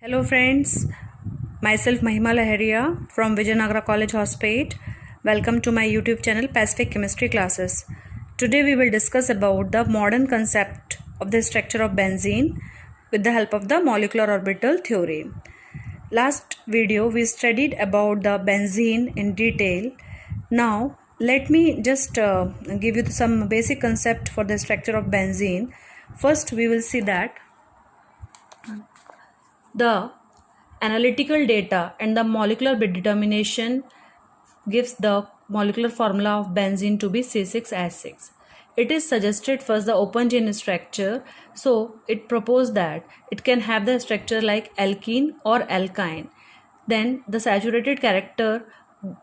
Hello friends, myself Mahima Laharia from Vijayanagara College Hospate. Welcome to my YouTube channel Pacific Chemistry Classes. Today we will discuss about the modern concept of the structure of benzene with the help of the molecular orbital theory. Last video we studied about the benzene in detail. Now let me just give you some basic concept for the structure of benzene. First we will see that the analytical data and the molecular determination gives the molecular formula of benzene to be C6H6. It is suggested first the open chain structure, so it proposed that it can have the structure like alkene or alkyne. Then the saturated character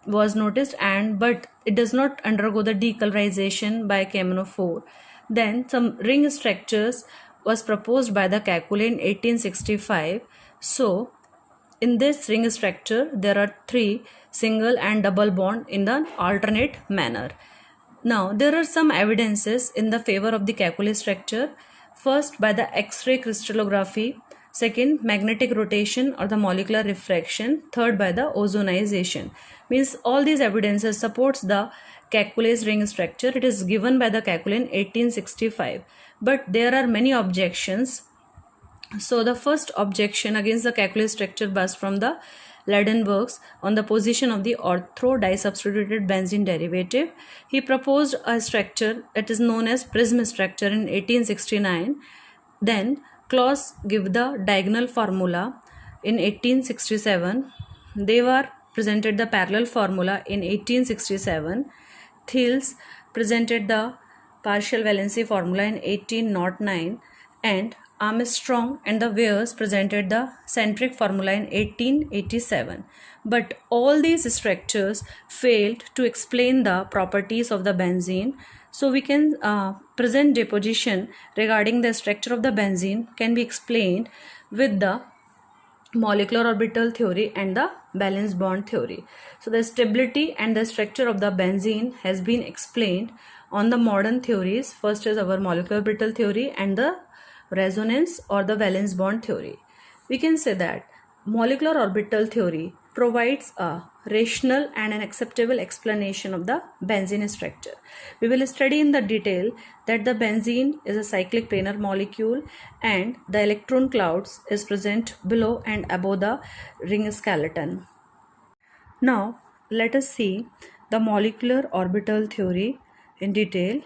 was noticed but it does not undergo the decolorization by KMnO4. Then some ring structures was proposed by the Kekule in 1865. So in this ring structure there are three single and double bond in the alternate manner. Now there are some evidences in the favor of the Kekule structure. First, by the X-ray crystallography. Second, magnetic rotation or the molecular refraction. Third, by the ozonization. Means all these evidences supports the Kekule's ring structure. It is given by the Kekule in 1865. But there are many objections. So the first objection against the Kekule structure was from the Leidenbergs on the position of the ortho-disubstituted benzene derivative. He proposed a structure that is known as prism structure in 1869. Then Claus gave the diagonal formula in 1867. They were presented the parallel formula in 1867. Thiels presented the partial valency formula in 1809, and Armstrong and the Wears presented the centric formula in 1887. But all these structures failed to explain the properties of the benzene. So we can present deposition regarding the structure of the benzene can be explained with the molecular orbital theory and the valence bond theory. So the stability and the structure of the benzene has been explained on the modern theories. First is our molecular orbital theory and the resonance or the valence bond theory. We can say that molecular orbital theory provides a rational and an acceptable explanation of the benzene structure. We will study in the detail that the benzene is a cyclic planar molecule and the electron clouds is present below and above the ring skeleton. Now let us see the molecular orbital theory in detail.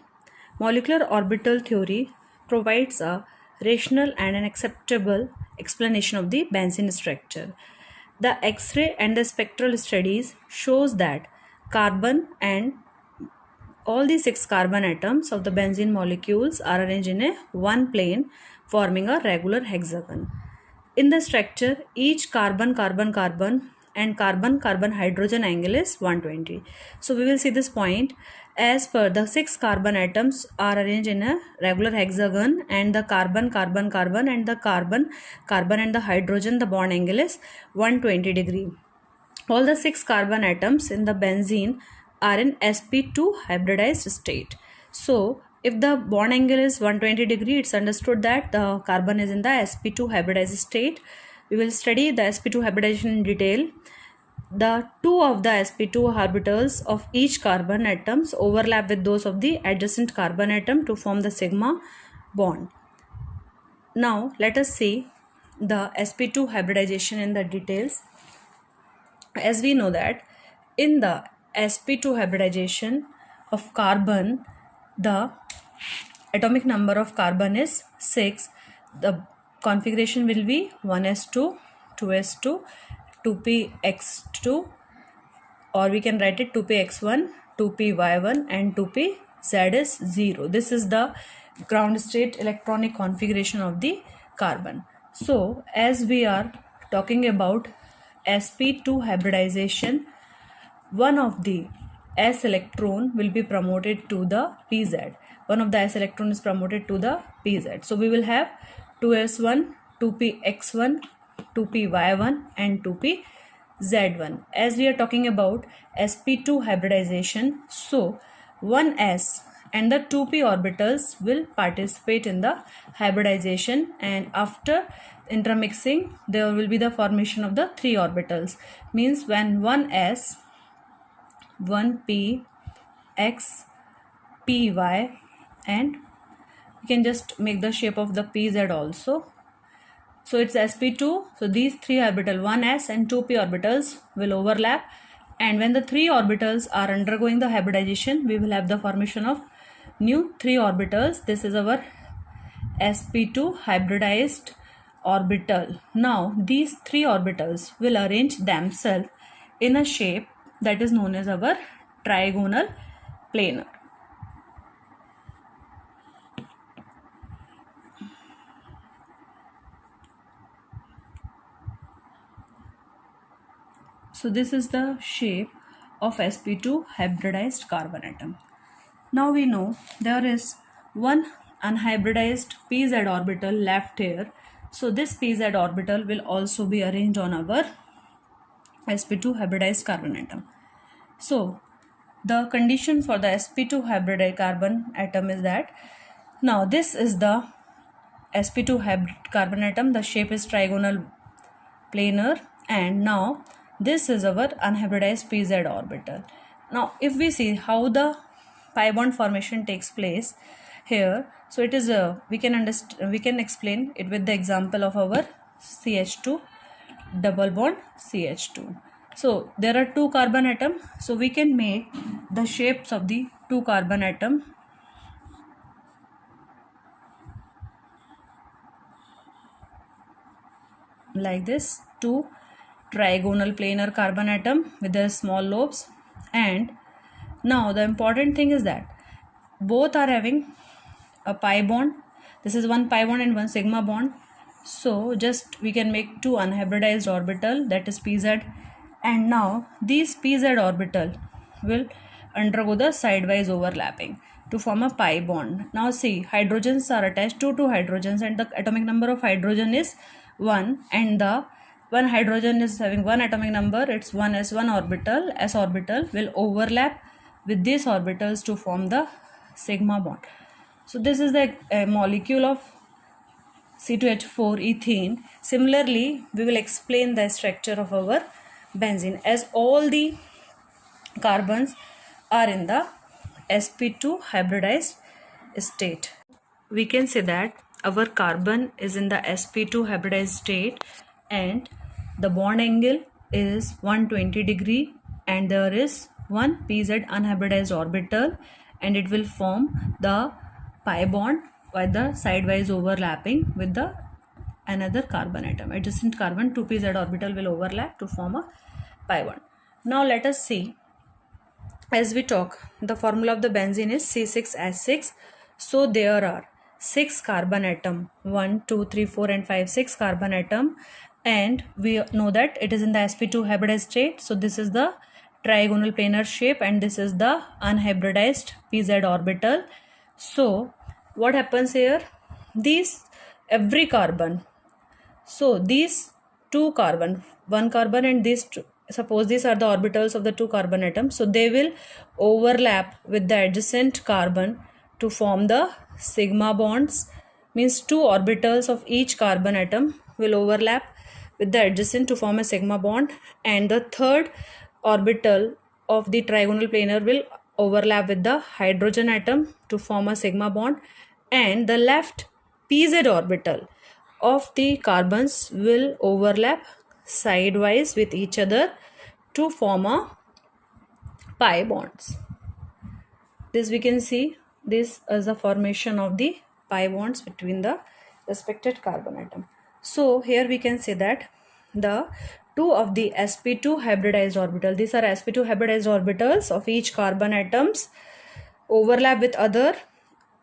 Molecular orbital theory provides a rational and an acceptable explanation of the benzene structure. The X-ray and the spectral studies shows that carbon and all the 6 carbon atoms of the benzene molecules are arranged in a one plane forming a regular hexagon. In the structure, each carbon and carbon hydrogen angle is 120. So we will see this point. As per the 6 carbon atoms are arranged in a regular hexagon, and the carbon and the carbon and the hydrogen, the bond angle is 120 degree. All the 6 carbon atoms in the benzene are in sp2 hybridized state. So if the bond angle is 120 degree, it's understood that the carbon is in the sp2 hybridized state. We will study the sp2 hybridization in detail. The two of the sp2 orbitals of each carbon atoms overlap with those of the adjacent carbon atom to form the sigma bond. Now let us see the sp2 hybridization in the details. As we know that in the sp2 hybridization of carbon, the atomic number of carbon is 6. The configuration will be 1s2, 2s2, 2px2, or we can write it 2px1, 2py1 and 2pz is 0. This is the ground state electronic configuration of the carbon. So as we are talking about sp2 hybridization, one of the s electron will be promoted to the pz. One of the s electron is promoted to the pz. So we will have 2s1, 2px1, 2py1 and 2pz1. As we are talking about sp2 hybridization, so 1s and the 2p orbitals will participate in the hybridization, and after intermixing, there will be the formation of the 3 orbitals. Means when 1s, 1p, x, py, and we can just make the shape of the pz also. So it's sp2. So these 3 orbital 1s and 2p orbitals will overlap, and when the 3 orbitals are undergoing the hybridization, we will have the formation of new 3 orbitals. This is our sp2 hybridized orbital. Now these 3 orbitals will arrange themselves in a shape that is known as our trigonal planar. So this is the shape of sp2 hybridized carbon atom. Now we know there is one unhybridized pz orbital left here. So this pz orbital will also be arranged on our sp2 hybridized carbon atom. So the condition for the sp2 hybridized carbon atom is that now this is the sp2 hybrid carbon atom. The shape is trigonal planar, and now this is our unhybridized pz orbital. Now if we see how the pi bond formation takes place here, so it is we can explain it with the example of our CH2 double bond CH2. So there are 2 carbon atom, so we can make the shapes of the 2 carbon atom like this. 2 trigonal planar carbon atom with their small lobes. And now the important thing is that both are having a pi bond. This is one pi bond and one sigma bond. So just we can make 2 unhybridized orbital, that is pz, and now these pz orbital will undergo the sidewise overlapping to form a pi bond. Now see, hydrogens are attached to 2 hydrogens, and the atomic number of hydrogen is 1, and the one hydrogen is having 1 atomic number, it's 1s1 orbital. S orbital will overlap with these orbitals to form the sigma bond. So this is the molecule of C2H4 ethene. Similarly, we will explain the structure of our benzene, as all the carbons are in the sp2 hybridized state. We can say that our carbon is in the sp2 hybridized state, and the bond angle is 120 degree, and there is one pz unhybridized orbital, and it will form the pi bond by the sidewise overlapping with the another carbon atom. Adjacent carbon 2 pz orbital will overlap to form a pi bond. Now let us see, as we talk, the formula of the benzene is C6H6. So there are 6 carbon atom, 1, 2, 3, 4 and 5, 6 carbon atom, and we know that it is in the sp2 hybridized state. So this is the trigonal planar shape, and this is the unhybridized pz orbital. So what happens here, these every carbon, so these 2 carbon, 1 carbon and these 2, suppose these are the orbitals of the 2 carbon atoms, so they will overlap with the adjacent carbon to form the sigma bonds. Means 2 orbitals of each carbon atom will overlap with the adjacent to form a sigma bond, and the third orbital of the trigonal planar will overlap with the hydrogen atom to form a sigma bond, and the left pz orbital of the carbons will overlap sidewise with each other to form a pi bonds. This we can see, this is the formation of the pi bonds between the respected carbon atom. So here we can say that the 2 of the sp2 hybridized orbital, these are sp2 hybridized orbitals of each carbon atoms, overlap with other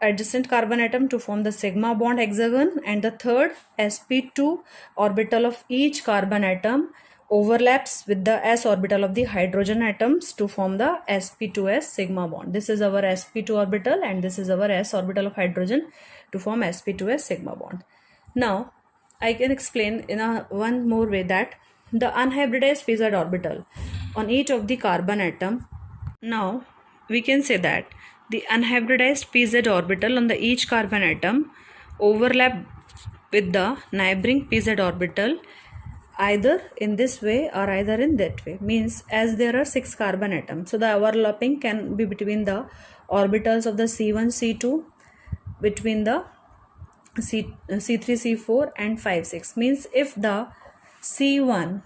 adjacent carbon atom to form the sigma bond hexagon, and the third sp2 orbital of each carbon atom overlaps with the s orbital of the hydrogen atoms to form the sp2s sigma bond. This is our sp2 orbital, and this is our s orbital of hydrogen to form sp2s sigma bond. Now I can explain in one more way that the unhybridized pz orbital on each of the carbon atom. Now we can say that the unhybridized pz orbital on the each carbon atom overlap with the neighboring pz orbital either in this way or either in that way. Means as there are 6 carbon atoms, so the overlapping can be between the orbitals of the C1 C2, between the C3 C4 and 5 6. Means if the C1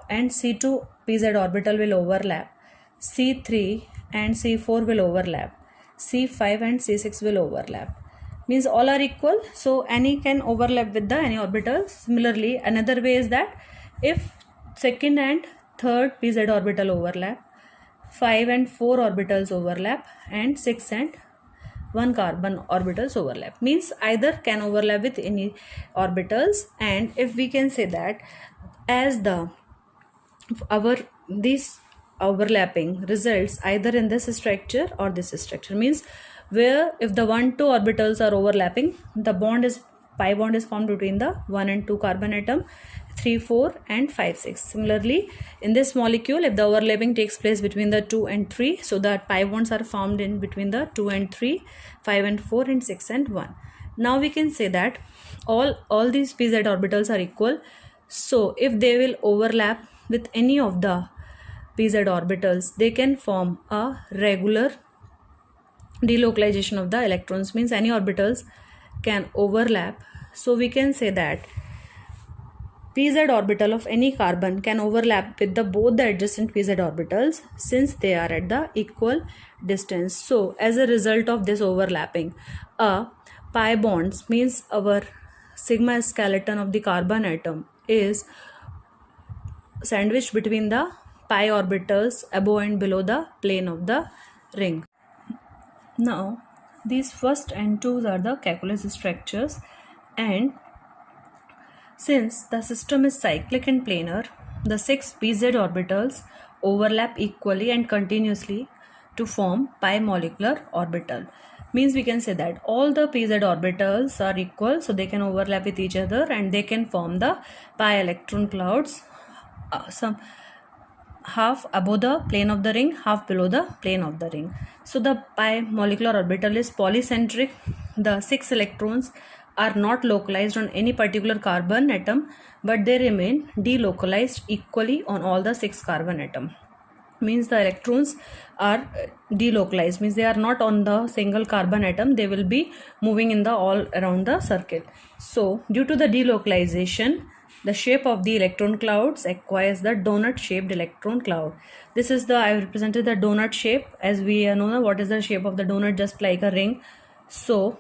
and C2 pz orbital will overlap, C3 and C4 will overlap, C5 and C6 will overlap, means all are equal, so any can overlap with the any orbital. Similarly, another way is that if second and third pz orbital overlap, 5 and 4 orbitals overlap, and 6 and 1 carbon orbitals overlap, means either can overlap with any orbitals. And if we can say that as the this overlapping results either in this structure or this structure, means where if the 1 2 orbitals are overlapping, the bond is pi bond is formed between the 1 and 2 carbon atom, 3 4 and 5 6. Similarly, in this molecule, if the overlapping takes place between the 2 and 3, so that pi bonds are formed in between the 2 and 3, 5 and 4 and 6 and 1. Now we can say that all these pz orbitals are equal, so if they will overlap with any of the pz orbitals, they can form a regular delocalization of the electrons, means any orbitals can overlap. So we can say that pz orbital of any carbon can overlap with the both the adjacent pz orbitals since they are at the equal distance. So as a result of this overlapping, a pi bonds, means our sigma skeleton of the carbon atom, is sandwiched between the pi orbitals above and below the plane of the ring. Now these first and twos are the calculus structures, and since the system is cyclic and planar, the 6 pz orbitals overlap equally and continuously to form pi molecular orbital. Means we can say that all the pz orbitals are equal, so they can overlap with each other and they can form the pi electron clouds, some half above the plane of the ring, half below the plane of the ring. So the pi molecular orbital is polycentric. The 6 electrons are not localized on any particular carbon atom, but they remain delocalized equally on all the 6 carbon atom. Means the electrons are delocalized, means they are not on the single carbon atom, they will be moving in the all around the circle. So due to the delocalization, the shape of the electron clouds acquires the donut shaped electron cloud. This is the, I have represented the donut shape, as we know what is the shape of the donut, just like a ring. So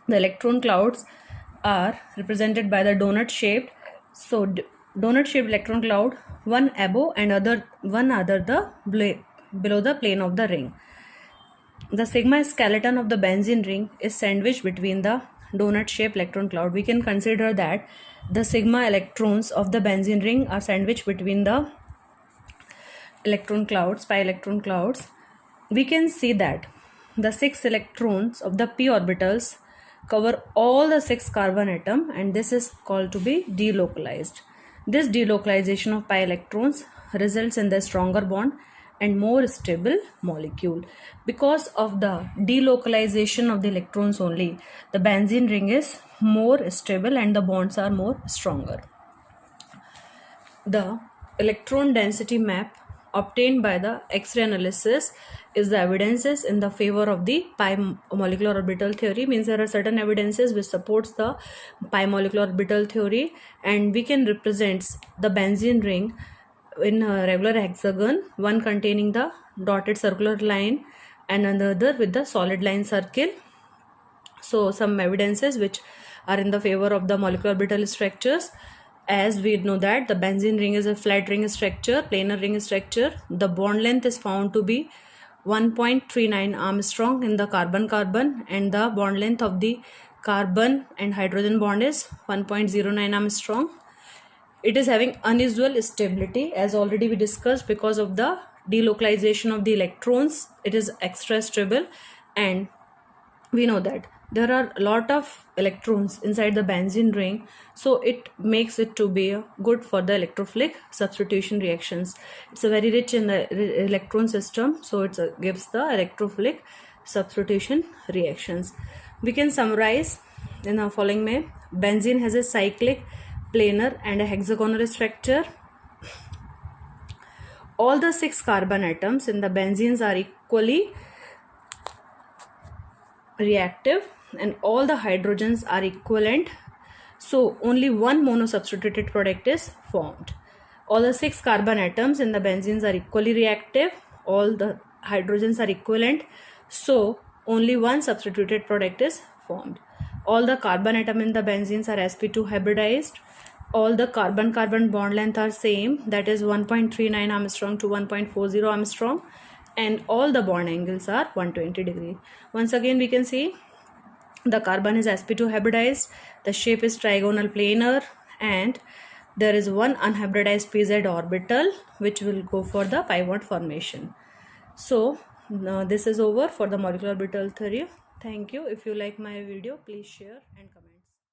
the electron clouds are represented by the donut shaped. So donut shaped electron cloud, one above and one other below the plane of the ring. The sigma skeleton of the benzene ring is sandwiched between the donut shaped electron cloud. We can consider that the sigma electrons of the benzene ring are sandwiched between the electron clouds, pi electron clouds. We can see that the 6 electrons of the p orbitals cover all the 6 carbon atom, and this is called to be delocalized. This delocalization of pi electrons results in the stronger bond and more stable molecule. Because of the delocalization of the electrons only, the benzene ring is more stable and the bonds are more stronger. The electron density map obtained by the X-ray analysis is the evidences in the favor of the pi molecular orbital theory. Means there are certain evidences which supports the pi molecular orbital theory, and we can represent the benzene ring in a regular hexagon, one containing the dotted circular line and another with the solid line circle. So some evidences which are in the favor of the molecular orbital structures. As we know that the benzene ring is a flat ring structure, planar ring structure. The bond length is found to be 1.39 Armstrong in the carbon-carbon, and the bond length of the carbon and hydrogen bond is 1.09 Armstrong. It is having unusual stability, as already we discussed, because of the delocalization of the electrons. It is extra stable, and we know that there are a lot of electrons inside the benzene ring, so it makes it to be good for the electrophilic substitution reactions. It's a very rich in the electron system, so it gives the electrophilic substitution reactions. We can summarize in the following way. Benzene has a cyclic, planar and a hexagonal structure. All the 6 carbon atoms in the benzenes are equally reactive and all the hydrogens are equivalent. So only one monosubstituted product is formed. All the 6 carbon atoms in the benzenes are equally reactive. All the hydrogens are equivalent. So only one substituted product is formed. All the carbon atom in the benzenes are sp2 hybridized. All the carbon-carbon bond length are same, that is 1.39 Armstrong to 1.40 Armstrong, and all the bond angles are 120 degree. Once again we can see the carbon is sp2 hybridized, the shape is trigonal planar, and there is one unhybridized pz orbital which will go for the pi bond formation. So this is over for the molecular orbital theory. Thank you. If you like my video, please share and comment.